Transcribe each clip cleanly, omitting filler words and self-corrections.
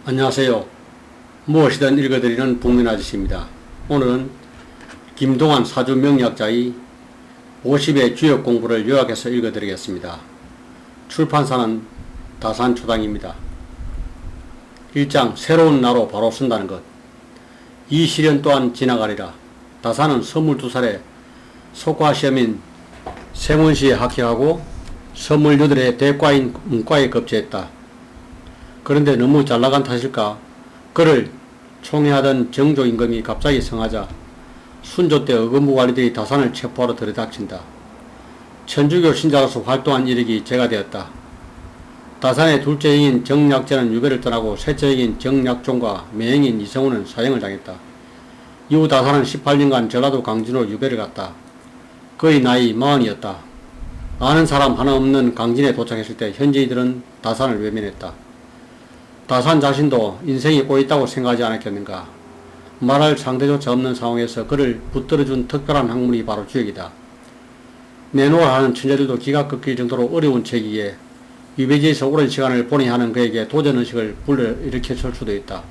안녕하세요. 무엇이든 읽어드리는 북민 아저씨입니다. 오늘은 김동완 사주 명리학자의 50의 주역 공부를 요약해서 읽어드리겠습니다. 출판사는 다산초당입니다. 1장 새로운 나로 바로 쓴다는 것. 이 시련 또한 지나가리라. 다산은 22살에 속과시험인 세문시에 합격하고 28에 대과인 문과에 급제했다. 그런데 너무 잘나간 탓일까 그를 총애하던 정조 임금이 갑자기 성하자 순조 때 의금부 관리들이 다산을 체포하러 들이닥친다. 천주교 신자로서 활동한 이력이 제가 되었다. 다산의 둘째 형인 정약제는 유배를 떠나고 셋째 형인 정약종과 매형인 이성우는 사형을 당했다. 이후 다산은 18년간 전라도 강진으로 유배를 갔다. 그의 나이 40이었다. 아는 사람 하나 없는 강진에 도착했을 때 현지인들은 다산을 외면했다. 다산 자신도 인생이 꼬였다고 생각하지 않았겠는가. 말할 상대조차 없는 상황에서 그를 붙들어준 특별한 학문이 바로 주역이다. 내놓으라 하는 천재들도 기가 꺾일 정도로 어려운 책이기에 유배지에서 오랜 시간을 보내야 하는 그에게 도전의식을 불러일으켰을 수도 있다.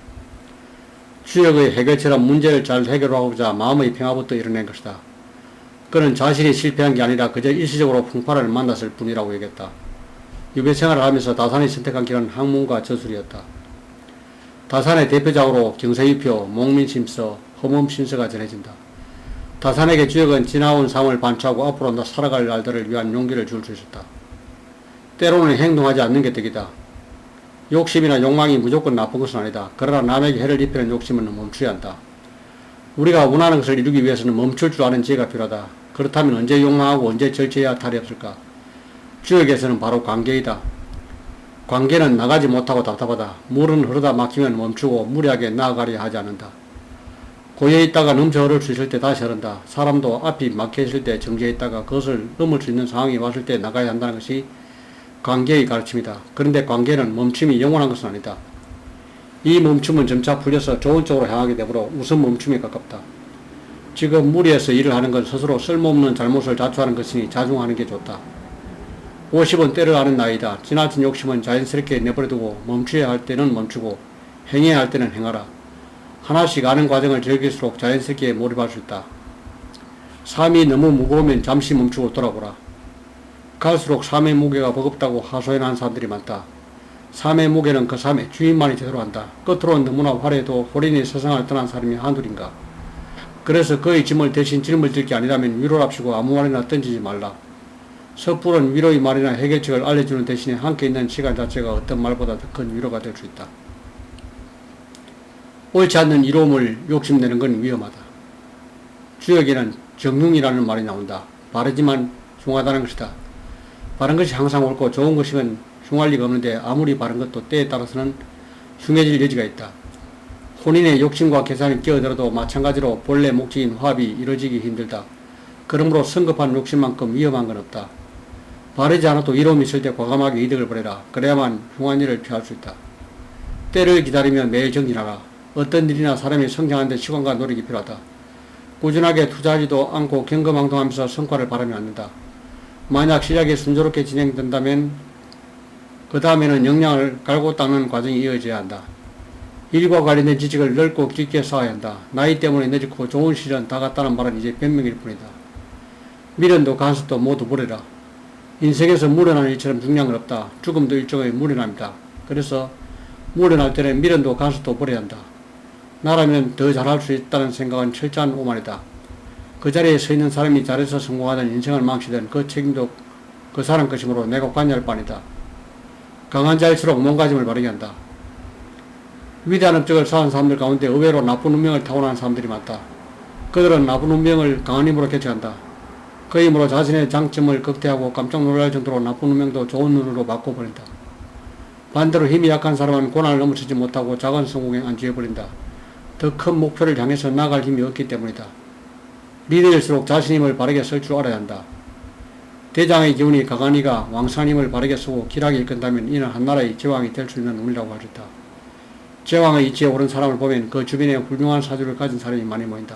주역의 해결처럼 문제를 잘 해결하고자 마음의 평화부터 이뤄낸 것이다. 그는 자신이 실패한 게 아니라 그저 일시적으로 풍파를 만났을 뿐이라고 여겼다. 유배 생활을 하면서 다산이 선택한 길은 학문과 저술이었다. 다산의 대표작으로 경세유표, 목민심서, 허멈심서가 전해진다. 다산에게 주역은 지나온 삶을 반추하고 앞으로 살아갈 날들을 위한 용기를 줄 수 있었다. 때로는 행동하지 않는 게 덕이다. 욕심이나 욕망이 무조건 나쁜 것은 아니다. 그러나 남에게 해를 입히는 욕심은 멈추어야 한다. 우리가 원하는 것을 이루기 위해서는 멈출 줄 아는 지혜가 필요하다. 그렇다면 언제 욕망하고 언제 절제해야 탈이 없을까? 주역에서는 바로 관계이다. 관계는 나가지 못하고 답답하다. 물은 흐르다 막히면 멈추고 무리하게 나아가려 하지 않는다. 고여있다가 넘쳐 흐를 수 있을 때 다시 흐른다. 사람도 앞이 막혀있을 때 정지해있다가 그것을 넘을 수 있는 상황이 왔을 때 나가야 한다는 것이 관계의 가르침이다. 그런데 관계는 멈춤이 영원한 것은 아니다. 이 멈춤은 점차 풀려서 좋은 쪽으로 향하게 되므로 우선 멈춤에 가깝다. 지금 무리해서 일을 하는 건 스스로 쓸모없는 잘못을 자초하는 것이니 자중하는 게 좋다. 50은 때를 아는 나이다. 지나친 욕심은 자연스럽게 내버려두고 멈춰야 할 때는 멈추고 행해야 할 때는 행하라. 하나씩 아는 과정을 즐길수록 자연스럽게 몰입할 수 있다. 삶이 너무 무거우면 잠시 멈추고 돌아보라. 갈수록 삶의 무게가 버겁다고 하소연하는 사람들이 많다. 삶의 무게는 그 삶의 주인만이 제대로 한다. 겉으로는 너무나 화려해도 호련히 세상을 떠난 사람이 한둘인가. 그래서 그의 짐을 대신 짊을 질 게 아니라면 위로랍시고 아무 말이나 던지지 말라. 섣부른 위로의 말이나 해결책을 알려주는 대신에 함께 있는 시간 자체가 어떤 말보다 더 큰 위로가 될 수 있다. 옳지 않는 이로움을 욕심내는 건 위험하다. 주역에는 정융이라는 말이 나온다. 바르지만 흉하다는 것이다. 바른 것이 항상 옳고 좋은 것이면 흉할 리가 없는데 아무리 바른 것도 때에 따라서는 흉해질 여지가 있다. 혼인의 욕심과 계산이 끼어들어도 마찬가지로 본래 목적인 화합이 이루어지기 힘들다. 그러므로 성급한 욕심만큼 위험한 건 없다. 바르지 않아도 이로움이 있을 때 과감하게 이득을 보내라. 그래야만 흉한 일을 피할 수 있다. 때를 기다리며 매일 정진하라. 어떤 일이나 사람이 성장하는 데 시간과 노력이 필요하다. 꾸준하게 투자하지도 않고 경거망동하면서 성과를 바라면 안 된다. 만약 시작이 순조롭게 진행된다면 그 다음에는 역량을 갈고 닦는 과정이 이어져야 한다. 일과 관련된 지식을 넓고 깊게 쌓아야 한다. 나이 때문에 늦고 좋은 시련 다 갔다는 말은 이제 변명일 뿐이다. 미련도 간섭도 모두 버려라. 인생에서 무련한 일처럼 중요한 건 없다. 죽음도 일종의 무련함이다. 그래서 무련할 때는 미련도 간섭도 버려야 한다. 나라면 더 잘할 수 있다는 생각은 철저한 오만이다. 그 자리에 서 있는 사람이 잘해서 성공하든 인생을 망치든 그 책임도 그 사람 것이므로 내가 관여할 바니다. 강한 자일수록 몸가짐을 바르게 한다. 위대한 업적을 쌓은 사람들 가운데 의외로 나쁜 운명을 타고난 사람들이 많다. 그들은 나쁜 운명을 강한 힘으로 개척한다. 그 힘으로 자신의 장점을 극대화하고 깜짝 놀랄 정도로 나쁜 운명도 좋은 눈으로 바꿔버린다. 반대로 힘이 약한 사람은 고난을 넘어서지 못하고 작은 성공에 안주해버린다. 더 큰 목표를 향해서 나갈 힘이 없기 때문이다. 리더일수록 자신의 힘을 바르게 쓸 줄 알아야 한다. 대장의 기운이 강한 이가 왕성한 힘을 바르게 쓰고 길하게 이끈다면 이는 한나라의 제왕이 될 수 있는 운이라고 하셨다. 제왕의 이치에 오른 사람을 보면 그 주변에 훌륭한 사주를 가진 사람이 많이 모인다.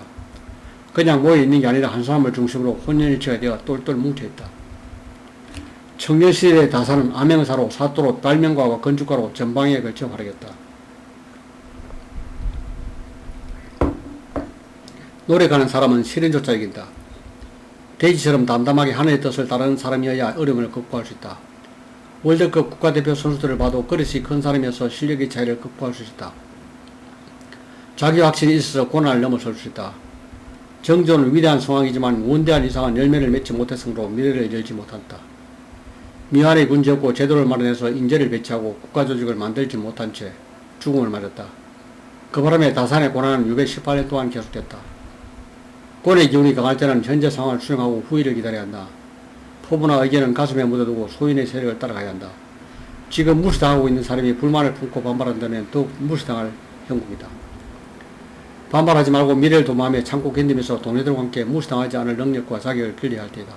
그냥 모여있는 게 아니라 한 사람을 중심으로 혼연일체가 되어 똘똘 뭉쳐있다. 청년시대의 다산은 암행사로 사또로 딸명가와 건축가로 전방에 걸쳐 활약했다. 노력하는 사람은 시련조차 이긴다. 돼지처럼 담담하게 하늘의 뜻을 따르는 사람이어야 어려움을 극복할 수 있다. 월드컵 국가대표 선수들을 봐도 그릇이 큰 사람이어서 실력의 차이를 극복할 수 있다. 자기 확신이 있어서 고난을 넘어설 수 있다. 정조는 위대한 성왕이지만 원대한 이상한 열매를 맺지 못했으므로 미래를 열지 못한다. 미완의 군주였고 제도를 마련해서 인재를 배치하고 국가조직을 만들지 못한 채 죽음을 맞았다. 그 바람에 다산의 고난은 618년 동안 계속됐다. 권의 기운이 강할 때는 현재 상황을 수용하고 후일을 기다려야 한다. 포부나 의견은 가슴에 묻어두고 소인의 세력을 따라가야 한다. 지금 무시당하고 있는 사람이 불만을 품고 반발한다면 더욱 무시당할 형국이다. 반발하지 말고 미래를 도모하며 참고 견디면서 동료들과 함께 무시당하지 않을 능력과 자격을 길러야 할 때이다.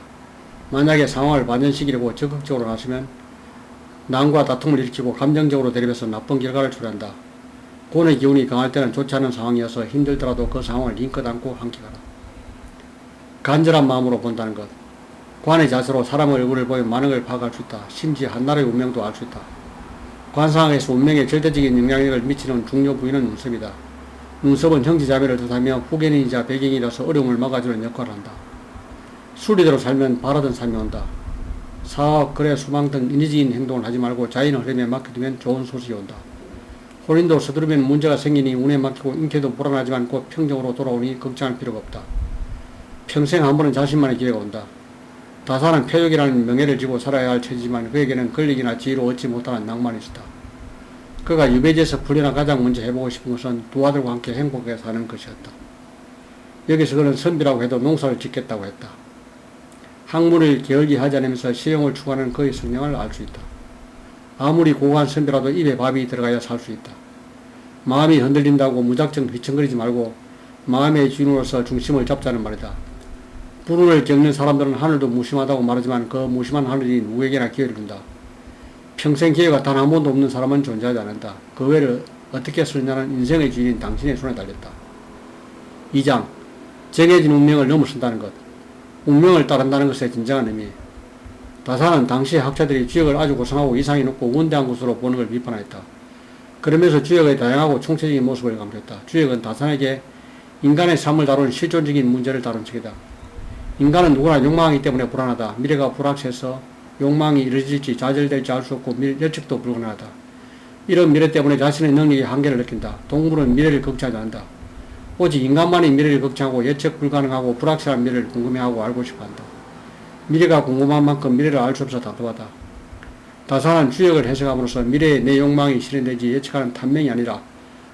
만약에 상황을 반전시키려고 적극적으로 나서면 난과 다툼을 일으키고 감정적으로 대립해서 나쁜 결과를 초래한다. 권의 기운이 강할 때는 좋지 않은 상황이어서 힘들더라도 그 상황을 힘껏 안고 함께 가라. 간절한 마음으로 본다는 것. 관의 자세로 사람의 얼굴을 보여 많은 걸 파악할 수 있다. 심지어 한 나라의 운명도 알 수 있다. 관상학에서 운명에 절대적인 영향력을 미치는 중요 부위는 눈썹이다. 눈썹은 형제자매를 뜻하며 후견인이자 배경이라서 어려움을 막아주는 역할을 한다. 순리대로 살면 바라던 삶이 온다. 사업, 거래, 소망 등 인위적인 행동을 하지 말고 자연의 흐름에 맡겨두면 좋은 소식이 온다. 혼인도 서두르면 문제가 생기니 운에 맡기고 잉태도 불안하지만 곧 평정으로 돌아오니 걱정할 필요가 없다. 평생 한 번은 자신만의 기회가 온다. 다산은 표적이라는 명예를 지고 살아야 할 처지지만 그에게는 권력이나 지위를 얻지 못하는 낭만이 있었다. 그가 유배지에서 풀려나 가장 먼저 해보고 싶은 것은 두 아들과 함께 행복하게 사는 것이었다. 여기서 그는 선비라고 해도 농사를 짓겠다고 했다. 학문을 게을리하지 않으면서 실용을 추구하는 그의 성향을 알 수 있다. 아무리 고고한 선비라도 입에 밥이 들어가야 살 수 있다. 마음이 흔들린다고 무작정 휘청거리지 말고 마음의 주인으로서 중심을 잡자는 말이다. 불운을 겪는 사람들은 하늘도 무심하다고 말하지만 그 무심한 하늘이 누구에게나 기회를 준다. 평생 기회가 단 한 번도 없는 사람은 존재하지 않는다. 그 외를 어떻게 쓰느냐는 인생의 주인인 당신의 손에 달렸다. 2장. 정해진 운명을 넘어선다는 것. 운명을 따른다는 것의 진정한 의미. 다산은 당시의 학자들이 주역을 아주 고상하고 이상이 높고 원대한 것으로 보는 걸 비판하였다. 그러면서 주역의 다양하고 총체적인 모습을 강조했다. 주역은 다산에게 인간의 삶을 다룬 실존적인 문제를 다룬 책이다. 인간은 누구나 욕망하기 때문에 불안하다. 미래가 불확실해서 욕망이 이루어질지 좌절될지 알 수 없고 예측도 불가능하다. 이런 미래 때문에 자신의 능력의 한계를 느낀다. 동물은 미래를 걱정하지 않는다. 오직 인간만이 미래를 걱정하고 예측 불가능하고 불확실한 미래를 궁금해하고 알고 싶어한다. 미래가 궁금한 만큼 미래를 알 수 없어 답답하다. 다산은 주역을 해석함으로써 미래의 내 욕망이 실현되지 예측하는 탐명이 아니라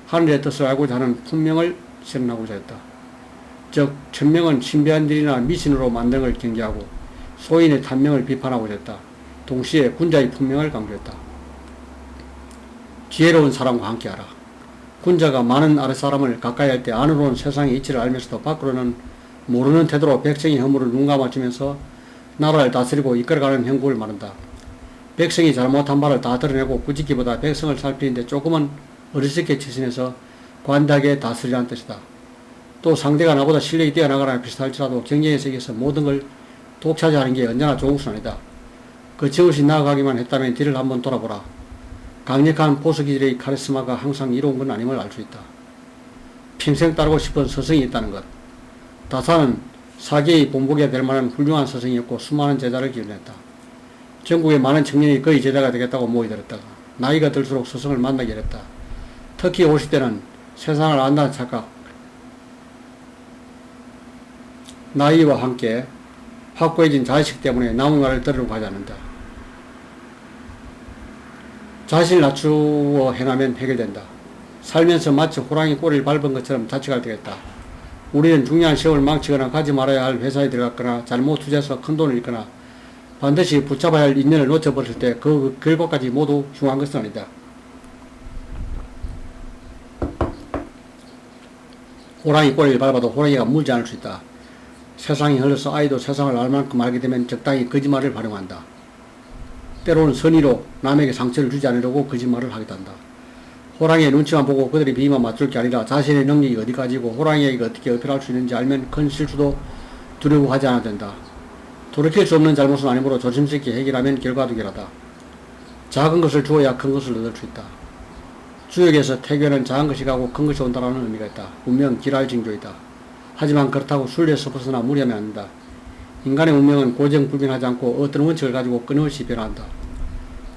하늘의 뜻을 알고자 하는 fun명을 실현하고자 했다. 즉 천명은 신비한들이나 미신으로 만든 걸 경계하고 소인의 탐명을 비판하고자 했다. 동시에 군자의 fun명을 강조했다. 지혜로운 사람과 함께하라. 군자가 많은 아랫사람을 가까이 할 때 안으로는 세상의 이치를 알면서도 밖으로는 모르는 태도로 백성의 허물을 눈감아주면서 나라를 다스리고 이끌어가는 형국을 말한다. 백성이 잘못한 바를 다 드러내고 꾸짖기보다 백성을 살피는데 조금은 어리석게 치신해서 관대하게 다스리라는 뜻이다. 또 상대가 나보다 실력이 뛰어나거나 비슷할지라도 경쟁의 세계에서 모든 걸 독차지하는 게 언제나 좋은 것은 아니다. 거침없이 나아가기만 했다면 뒤를 한번 돌아보라. 강력한 보수기질의 카리스마가 항상 이로운 건 아님을 알 수 있다. 평생 따르고 싶은 서성이 있다는 것. 다산은 사계의 본보기가 될 만한 훌륭한 서성이었고 수많은 제자를 기원했다. 전국의 많은 청년이 그의 제자가 되겠다고 모이들었다가 나이가 들수록 서성을 만나게 됐다. 특히 50대는 세상을 안다는 착각, 나이와 함께 확고해진 자의식 때문에 남의 말을 들으려고 하지 않는다. 자신을 낮추어 행하면 해결된다. 살면서 마치 호랑이 꼬리를 밟은 것처럼 자책할 때가 있다. 우리는 중요한 시험을 망치거나 가지 말아야 할 회사에 들어갔거나 잘못 투자해서 큰 돈을 잃거나 반드시 붙잡아야 할 인연을 놓쳐버릴 때 그 결과까지 모두 흉한 것은 아니다. 호랑이 꼬리를 밟아도 호랑이가 물지 않을 수 있다. 세상이 흘러서 아이도 세상을 알 만큼 알게 되면 적당히 거짓말을 활용한다. 때로는 선의로 남에게 상처를 주지 않으려고 거짓말을 하기도 한다. 호랑이의 눈치만 보고 그들이 비위만 맞출 게 아니라 자신의 능력이 어디까지고 호랑이에게 어떻게 어필할 수 있는지 알면 큰 실수도 두려워하지 않아도 된다. 돌이킬 수 없는 잘못은 아니므로 조심스럽게 해결하면 결과도 결하다. 작은 것을 주어야 큰 것을 얻을 수 있다. 주역에서 태교는 작은 것이 가고 큰 것이 온다는 의미가 있다. 분명 기랄징조이다. 하지만 그렇다고 순리에서 벗어나 무리하면 안 된다. 인간의 운명은 고정불변하지 않고 어떤 원칙을 가지고 끊임없이 변한다.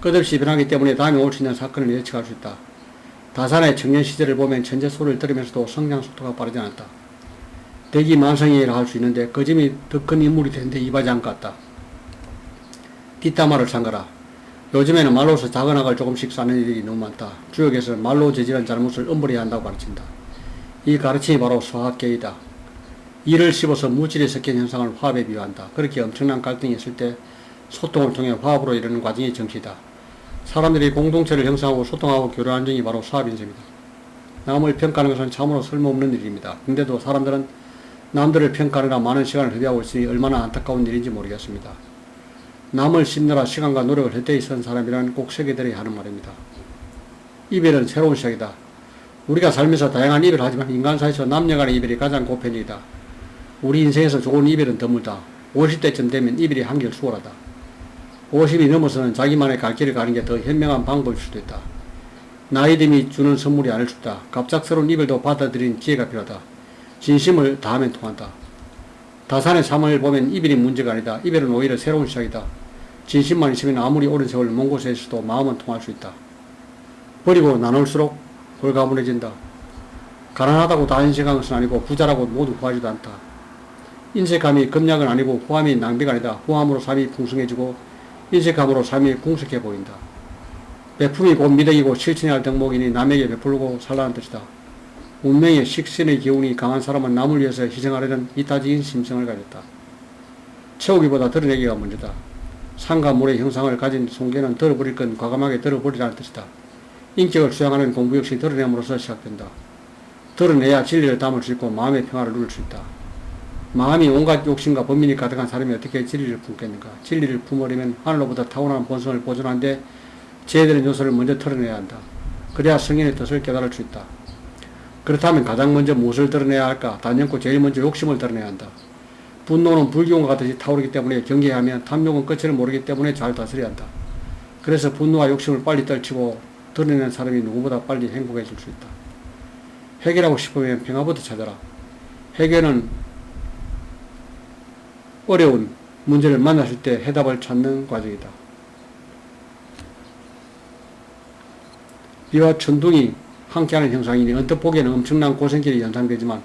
끝없이 변하기 때문에 다음에 올 수 있는 사건을 예측할 수 있다. 다산의 청년 시절을 보면 천재 소리를 들으면서도 성장 속도가 빠르지 않았다. 대기 만성이라 할 수 있는데 그 점이 더 큰 인물이 되는데 이바지 않고 같다. 뒷담화를 삼가라. 요즘에는 말로서 작은 악을 조금씩 쌓는 일이 너무 많다. 주역에서는 말로 저지른 잘못을 엄벌해야 한다고 가르친다. 이 가르침이 바로 소학계이다. 이를 씹어서 물질이 섞인 현상을 화합에 비유한다. 그렇게 엄청난 갈등이 있을 때 소통을 통해 화합으로 이르는 과정이 정치다. 사람들이 공동체를 형성하고 소통하고 교류하는 점이 바로 사업인 셈이다. 남을 평가하는 것은 참으로 쓸모없는 일입니다. 근데도 사람들은 남들을 평가하느라 많은 시간을 허비하고 있으니 얼마나 안타까운 일인지 모르겠습니다. 남을 씹느라 시간과 노력을 헛되이 쓴 사람이란 꼭 새겨들어야 하는 말입니다. 이별은 새로운 시작이다. 우리가 살면서 다양한 이별을 하지만 인간 사이에서 남녀 간의 이별이 가장 고편이다. 우리 인생에서 좋은 이별은 드물다. 50대쯤 되면 이별이 한결 수월하다. 50이 넘어서는 자기만의 갈 길을 가는 게 더 현명한 방법일 수도 있다. 나이듦이 주는 선물이 아닐 수 있다. 갑작스러운 이별도 받아들이는 지혜가 필요하다. 진심을 다하면 통한다. 다산의 삶을 보면 이별이 문제가 아니다. 이별은 오히려 새로운 시작이다. 진심만 있으면 아무리 오랜 세월 먼 곳에 있어도 마음은 통할 수 있다. 버리고 나눌수록 홀가분해진다. 가난하다고 다 인색한 것은 아니고 부자라고 모두 후하지도 않다. 인색함이 금약은 아니고 후함이 낭비가 아니다. 후함으로 삶이 풍성해지고 인색함으로 삶이 궁색해 보인다. 베품이 곧 미덕이고 실천해야 할 덕목이니 남에게 베풀고 살라는 뜻이다. 운명의 식신의 기운이 강한 사람은 남을 위해서 희생하려는 이타적인 심성을 가졌다. 채우기보다 드러내기가 먼저다. 산과 물의 형상을 가진 송계는 들어버릴 건 과감하게 들어버리라는 뜻이다. 인격을 수양하는 공부 역시 드러냄으로써 시작된다. 드러내야 진리를 담을 수 있고 마음의 평화를 누릴 수 있다. 마음이 온갖 욕심과 범민이 가득한 사람이 어떻게 진리를 품겠는가. 진리를 품으려면 하늘로부터 타고난 본성을 보존하는데 제해되는 요소를 먼저 털어내야 한다. 그래야 성인의 뜻을 깨달을 수 있다. 그렇다면 가장 먼저 무엇을 드러내야 할까? 단연코 제일 먼저 욕심을 드러내야 한다. 분노는 불기운과 같이 타오르기 때문에 경계하면 탐욕은 끝을 모르기 때문에 잘 다스려야 한다. 그래서 분노와 욕심을 빨리 떨치고 드러내는 사람이 누구보다 빨리 행복해질 수 있다. 해결하고 싶으면 평화부터 찾아라. 해결은 어려운 문제를 만났을 때 해답을 찾는 과정이다. 비와 천둥이 함께하는 형상이니 언뜻 보기에는 엄청난 고생길이 연상되지만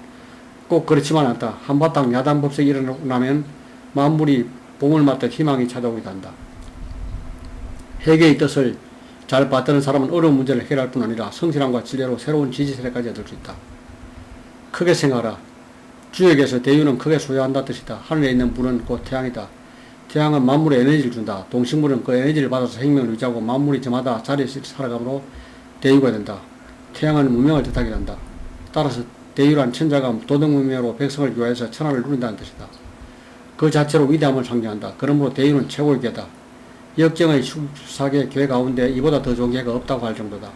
꼭 그렇지만 않다. 한바탕 야단법석이 일어나면 만물이 봄을 맞듯 희망이 찾아오기도 한다. 해계의 뜻을 잘 받드는 사람은 어려운 문제를 해결할 뿐 아니라 성실함과 진리로 새로운 지지세례까지 얻을 수 있다. 크게 생각하라. 주역에서 대유는 크게 소유한다 뜻이다. 하늘에 있는 불은 곧 태양이다. 태양은 만물에 에너지를 준다. 동식물은 그 에너지를 받아서 생명을 유지하고 만물이 저마다 자리에서 살아감으로 대유가 된다. 태양은 문명을 뜻하게 한다. 따라서 대유란 천자가 도덕문명으로 백성을 교화해서 천하를 누린다는 뜻이다. 그 자체로 위대함을 상징한다. 그러므로 대유는 최고의 괴다. 역경의 14개 괴 가운데 이보다 더 좋은 괴가 없다고 할 정도다.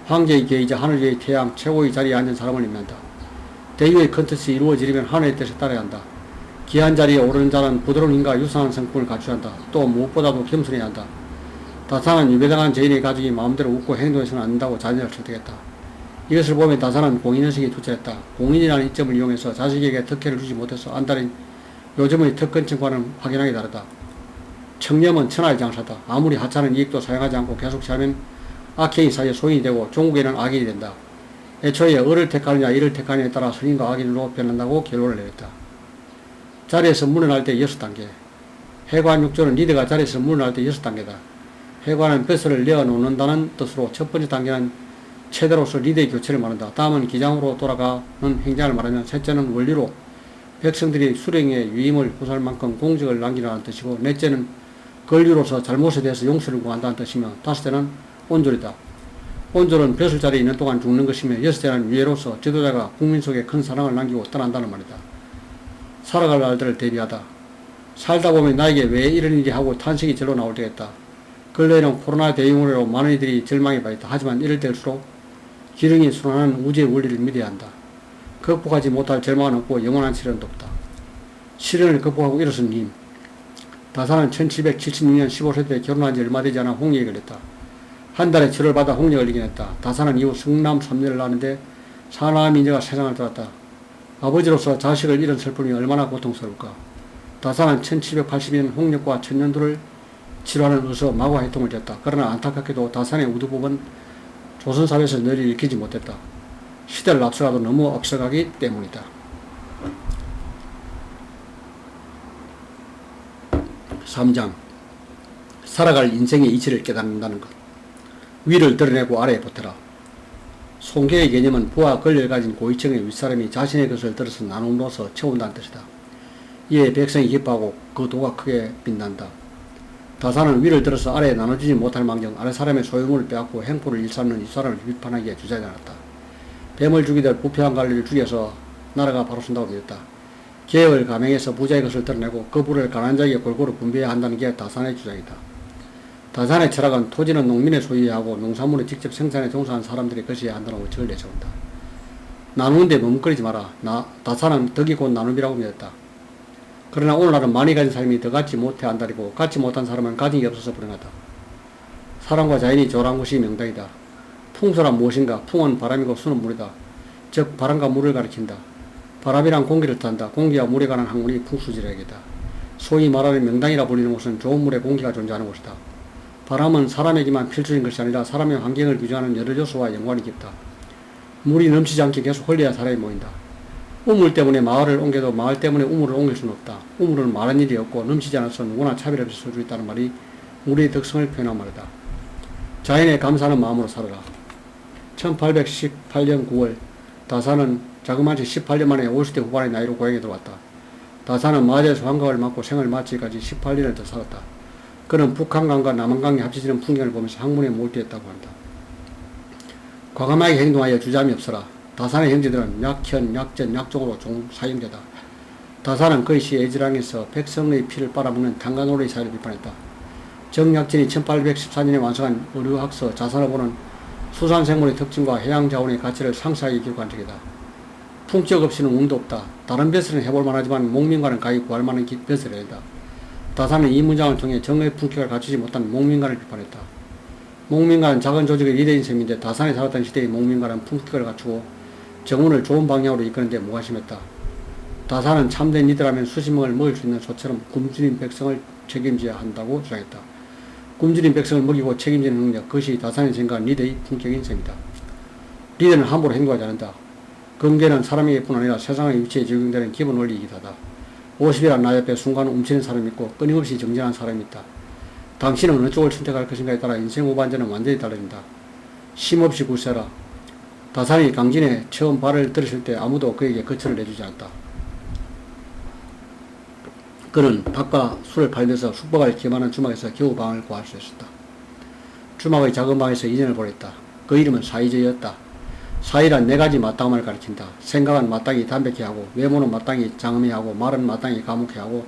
황제의 괴이자 하늘의 태양 최고의 자리에 앉은 사람을 의미한다. 대유의 큰 뜻이 이루어지려면 하늘의 뜻에 따라야 한다. 귀한 자리에 오르는 자는 부드러운 힘과 유사한 성품을 갖춰야 한다. 또 무엇보다도 겸손해야 한다. 다산은 유배당한 죄인의 가족이 마음대로 웃고 행동해서는 안 된다고 자녀를 설득했다. 이것을 보면 다산은 공인의식이 투철했다. 공인이라는 이점을 이용해서 자식에게 특혜를 주지 못해서 안달인 요즘의 특권층과는 확연하게 다르다. 청렴은 천하의 장사다. 아무리 하찮은 이익도 사용하지 않고 계속 취하면 악행이 사이에 소인이 되고 종국에는 악인이 된다. 애초에 을을 택하느냐 이를 택하느냐에 따라 선인과 악인으로 변한다고 결론을 내렸다. 자리에서 물러날 때 6단계. 해관 6조는 리더가 자리에서 물러날 때 6단계다. 해관은 벼슬을 내어놓는다는 뜻으로 첫 번째 단계는 체대로서 리더의 교체를 말한다. 다음은 기장으로 돌아가는 행장을 말하면 셋째는 원리로 백성들이 수령의 유임을 구사할 만큼 공적을 남기라는 뜻이고 넷째는 권리로서 잘못에 대해서 용서를 구한다는 뜻이며 다섯째는 온졸이다. 온졸은 벼슬 자리에 있는 동안 죽는 것이며 여섯째는 위애로서 지도자가 국민 속에 큰 사랑을 남기고 떠난다는 말이다. 살아갈 날들을 대비하다. 살다 보면 나에게 왜 이런 일이 하고 탄식이 절로 나올 때가 있다. 근래에는 코로나 대유행으로 많은 이들이 절망에 빠졌다. 하지만 이럴 때일수록 기능이 순환하는 우주의 원리를 믿어야 한다. 극복하지 못할 절망은 없고 영원한 시련도 없다. 시련을 극복하고 일어선 힘. 다산은 1776년 15세 때 결혼한 지 얼마 되지 않아 홍역에 걸렸다. 한 달에 치료를 받아 홍역을 이겨냈다. 다산은 이후 성남 3년을 낳았는데 사나운 민재가 세상을 떠났다. 아버지로서 자식을 잃은 슬픔이 얼마나 고통스러울까. 다산은 1782년 홍역과 천년두를 치료하는 의서 마구해통을 졌다. 그러나 안타깝게도 다산의 우두법은 조선사회에서 널리 읽히지 못했다. 시대를 앞서가도 너무 앞서가기 때문이다. 3장 살아갈 인생의 이치를 깨닫는다는 것. 위를 드러내고 아래에 보태라. 송계의 개념은 부와 권력을 가진 고위층의 윗사람이 자신의 것을 들어서 나눔으로써 채운다는 뜻이다. 이에 백성이 기뻐하고 그 도가 크게 빛난다. 다산은 위를 들어서 아래에 나눠주지 못할 망정 아래 사람의 소유물을 빼앗고 행포를 일삼는 이 사람을 비판하기에 주저하지 않았다. 뱀을 죽이듯 부패한 관리를 죽여서 나라가 바로 선다고 믿었다. 계획을 감행해서 부자의 것을 드러내고 그 부를 가난한 자에게 골고루 분배해야 한다는 게 다산의 주장이다. 다산의 철학은 토지는 농민의 소유해야 하고 농산물을 직접 생산해 종사한 사람들의 것이어야 한다는 원칙을 내세운다. 나누는데 머뭇거리지 마라. 다산은 덕이 곧 나눔이라고 믿었다. 그러나 오늘날은 많이 가진 사람이 더 갖지 못해 안달이고 갖지 못한 사람은 가진 게 없어서 불행하다. 사람과 자연이 조랑한 것이 명당이다. 풍수란 무엇인가? 풍은 바람이고 수는 물이다. 즉 바람과 물을 가리킨다. 바람이란 공기를 뜻한다. 공기와 물에 관한 학문이 풍수지리학이다. 소위 말하는 명당이라 불리는 곳은 좋은 물에 공기가 존재하는 곳이다. 바람은 사람에게만 필수적인 것이 아니라 사람의 환경을 규정하는 여러 요소와 연관이 깊다. 물이 넘치지 않게 계속 흘려야 사람이 모인다. 우물 때문에 마을을 옮겨도 마을 때문에 우물을 옮길 수는 없다. 우물은 마른 일이 없고 넘치지 않아서 누구나 차별 없이 쓸 수 있다는 말이 우리의 덕성을 표현한 말이다. 자연에 감사하는 마음으로 살아라. 1818년 9월 다산은 자그마치 18년 만에 50대 후반의 나이로 고향에 들어왔다. 다산은 마제에서 환갑을 맞고 생을 마치기까지 18년을 더 살았다. 그는 북한강과 남한강이 합쳐지는 풍경을 보면서 학문에 몰두했다고 한다. 과감하게 행동하여 주저함이 없어라. 다산의 형제들은 약현, 약전, 약종으로 사형제다. 다산은 그의 시 애지랑에서 백성의 피를 빨아먹는 탄간오리의 사회를 비판했다. 정약진이 1814년에 완성한 의료학서 자산을 보는 수산생물의 특징과 해양자원의 가치를 상세하게 기록한 적이다. 풍적 없이는 운도 없다. 다른 벼슬은 해볼 만하지만 목민과는 가히 구할 만한 벼슬이 아니다. 다산은 이 문장을 통해 정의 품격을 갖추지 못한 목민관을 비판했다. 목민관은 작은 조직의 리더인 셈인데 다산에 살았던 시대의 목민관은 품격을 갖추고 정운을 좋은 방향으로 이끄는 데 무관심했다. 다산은 참된 리더라면 수십 명을 먹일 수 있는 소처럼 굶주린 백성을 책임져야 한다고 주장했다. 굶주린 백성을 먹이고 책임지는 능력, 그것이 다산이 생각한 리더의 품격인 셈이다. 리더는 함부로 행동하지 않는다. 금계는 사람에게뿐 아니라 세상의 위치에 적용되는 기본 원리이기도 하다. 50이란 나 옆에 순간 움츠린 사람이 있고 끊임없이 정진하는 사람이 있다. 당신은 어느 쪽을 선택할 것인가에 따라 인생 후반전은 완전히 달라진다. 쉼없이 굳세라. 다산이 강진에 처음 발을 들였을 때 아무도 그에게 거처를 내주지 않았다. 그는 밥과 술을 팔면서 숙박을 겸하는 주막에서 겨우 방을 구할 수 있었다. 주막의 작은 방에서 2년을 보냈다. 그 이름은 사이제였다. 사이란 네 가지 마땅함을 가리킨다. 생각은 마땅히 담백해 하고, 외모는 마땅히 장엄해 하고, 말은 마땅히 과묵해 하고,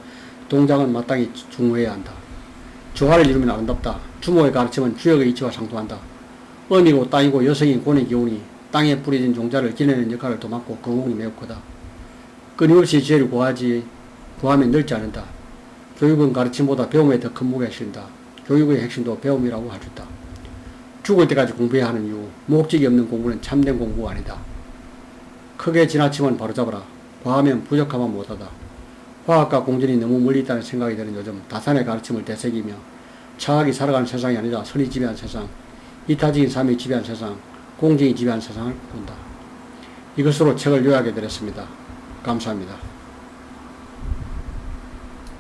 동작은 마땅히 중후해야 한다. 조화를 이루면 아름답다. 주목의 가르침은 주역의 이치와 상통한다. 어미고 땅이고 여성인 곤의 기운이 땅에 뿌려진 종자를 기내는 역할을 도맡고 그 부분이 매우 크다. 끊임없이 지혜를 구하면 늘지 않는다. 교육은 가르침보다 배움에 더 큰 무게가 실린다. 교육의 핵심도 배움이라고 할 수 있다. 죽을 때까지 공부해야 하는 이유, 목적이 없는 공부는 참된 공부가 아니다. 크게 지나치면 바로잡아라. 과하면 부족하면 못하다. 화학과 공전이 너무 멀리 있다는 생각이 드는 요즘 다산의 가르침을 되새기며 차악이 살아가는 세상이 아니라 선이 지배한 세상, 이타적인 삶이 지배한 세상, 공정이 지배한 세상을 본다. 이것으로 책을 요약해 드렸습니다. 감사합니다.